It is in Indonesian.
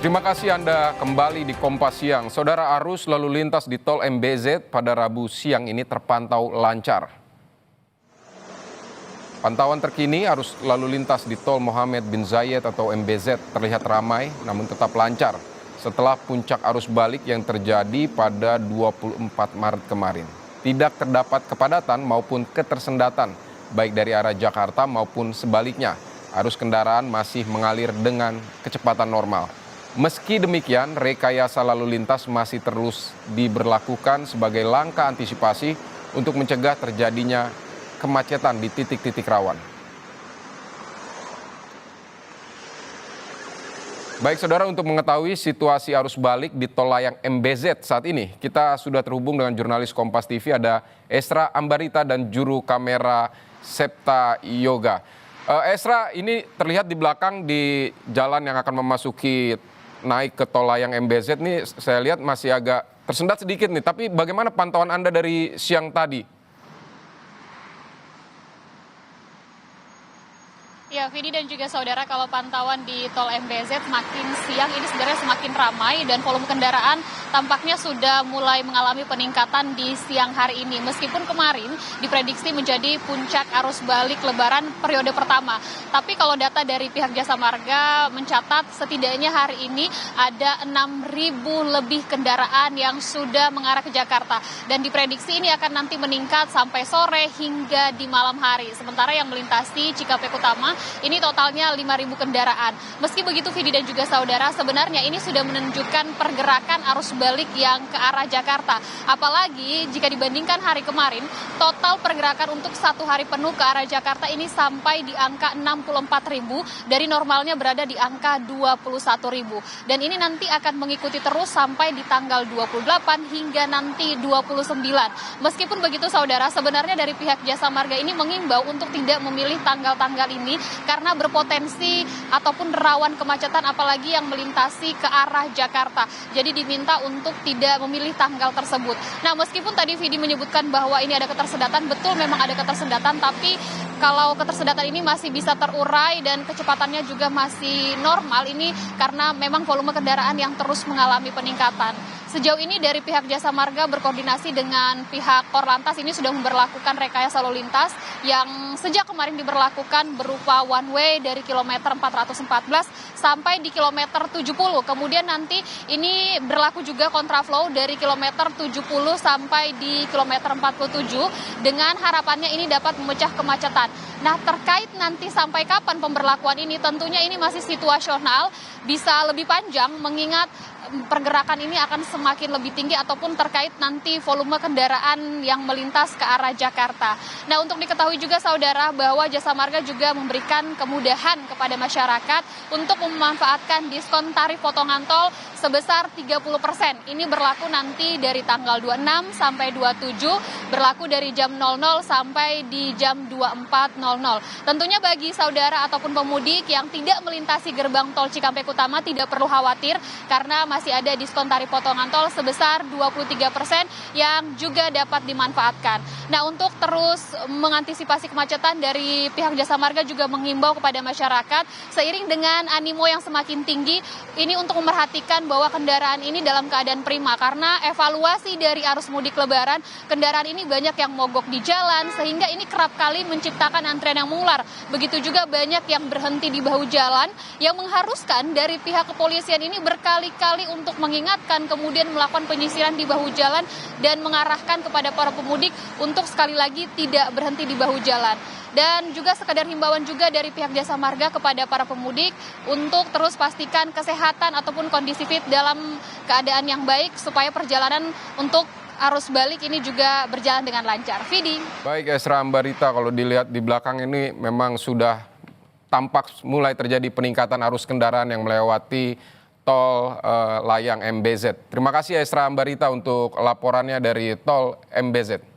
Terima kasih Anda kembali di Kompas Siang. Saudara, arus lalu lintas di tol MBZ pada Rabu siang ini terpantau lancar. Pantauan terkini arus lalu lintas di tol Mohammed bin Zayed atau MBZ terlihat ramai namun tetap lancar setelah puncak arus balik yang terjadi pada 24 Maret kemarin. Tidak terdapat kepadatan maupun ketersendatan baik dari arah Jakarta maupun sebaliknya. Arus kendaraan masih mengalir dengan kecepatan normal. Meski demikian, rekayasa lalu lintas masih terus diberlakukan sebagai langkah antisipasi untuk mencegah terjadinya kemacetan di titik-titik rawan. Baik saudara, untuk mengetahui situasi arus balik di tol layang MBZ saat ini, kita sudah terhubung dengan jurnalis Kompas TV, ada Esra Ambarita dan juru kamera Septa Yoga. Esra, ini terlihat di belakang di jalan yang akan memasuki naik ke tol layang MBZ nih, saya lihat masih agak tersendat sedikit nih. Tapi bagaimana pantauan Anda dari siang tadi? Ya, Vidi dan juga saudara, kalau pantauan di tol MBZ makin siang ini sebenarnya semakin ramai dan volume kendaraan tampaknya sudah mulai mengalami peningkatan di siang hari ini. Meskipun kemarin diprediksi menjadi puncak arus balik lebaran periode pertama. Tapi kalau data dari pihak Jasa Marga mencatat setidaknya hari ini ada 6.000 lebih kendaraan yang sudah mengarah ke Jakarta. Dan diprediksi ini akan nanti meningkat sampai sore hingga di malam hari. Sementara yang melintasi Cikampek Utama ini totalnya 5.000 kendaraan. Meski begitu, Vidi dan juga saudara, sebenarnya ini sudah menunjukkan pergerakan arus balik yang ke arah Jakarta. Apalagi jika dibandingkan hari kemarin, total pergerakan untuk satu hari penuh ke arah Jakarta ini sampai di angka 64.000 dari normalnya berada di angka 21.000. Dan ini nanti akan mengikuti terus sampai di tanggal 28 hingga nanti 29. Meskipun begitu saudara, sebenarnya dari pihak Jasa Marga ini mengimbau untuk tidak memilih tanggal-tanggal ini karena berpotensi ataupun rawan kemacetan apalagi yang melintasi ke arah Jakarta. Jadi diminta untuk tidak memilih tanggal tersebut. Nah, meskipun tadi Vidi menyebutkan bahwa ini ada ketersendatan, betul memang ada ketersendatan, tapi kalau ketersendatan ini masih bisa terurai dan kecepatannya juga masih normal ini karena memang volume kendaraan yang terus mengalami peningkatan. Sejauh ini dari pihak Jasa Marga berkoordinasi dengan pihak Korlantas ini sudah memberlakukan rekayasa lalu lintas yang sejak kemarin diberlakukan berupa one way dari kilometer 414 sampai di kilometer 70. Kemudian nanti ini berlaku juga kontraflow dari kilometer 70 sampai di kilometer 47 dengan harapannya ini dapat memecah kemacetan. Nah, terkait nanti sampai kapan pemberlakuan ini, tentunya ini masih situasional, bisa lebih panjang mengingat pergerakan ini akan semakin lebih tinggi ataupun terkait nanti volume kendaraan yang melintas ke arah Jakarta. Nah, untuk diketahui juga saudara bahwa Jasa Marga juga memberikan kemudahan kepada masyarakat untuk memanfaatkan diskon tarif potongan tol sebesar 30%. Ini berlaku nanti dari tanggal 26 sampai 27, berlaku dari jam 00 sampai di jam 24.00. Tentunya bagi saudara ataupun pemudik yang tidak melintasi gerbang tol Cikampek Utama tidak perlu khawatir karena masih ada diskon tarif potongan tol sebesar 23% yang juga dapat dimanfaatkan. Nah, untuk terus mengantisipasi kemacetan dari pihak Jasa Marga juga mengimbau kepada masyarakat seiring dengan animo yang semakin tinggi ini untuk memerhatikan bahwa kendaraan ini dalam keadaan prima karena evaluasi dari arus mudik lebaran, kendaraan ini banyak yang mogok di jalan sehingga ini kerap kali menciptakan antrian yang mengular. Begitu juga banyak yang berhenti di bahu jalan yang mengharuskan dari pihak kepolisian ini berkali-kali untuk mengingatkan, kemudian melakukan penyisiran di bahu jalan dan mengarahkan kepada para pemudik untuk sekali lagi tidak berhenti di bahu jalan. Dan juga sekedar himbauan juga dari pihak Jasa Marga kepada para pemudik untuk terus pastikan kesehatan ataupun kondisi fit dalam keadaan yang baik supaya perjalanan untuk arus balik ini juga berjalan dengan lancar. Vidi. Baik Esra Ambarita, kalau dilihat di belakang ini memang sudah tampak mulai terjadi peningkatan arus kendaraan yang melewati tol layang MBZ. Terima kasih Esra Ambarita untuk laporannya dari tol MBZ.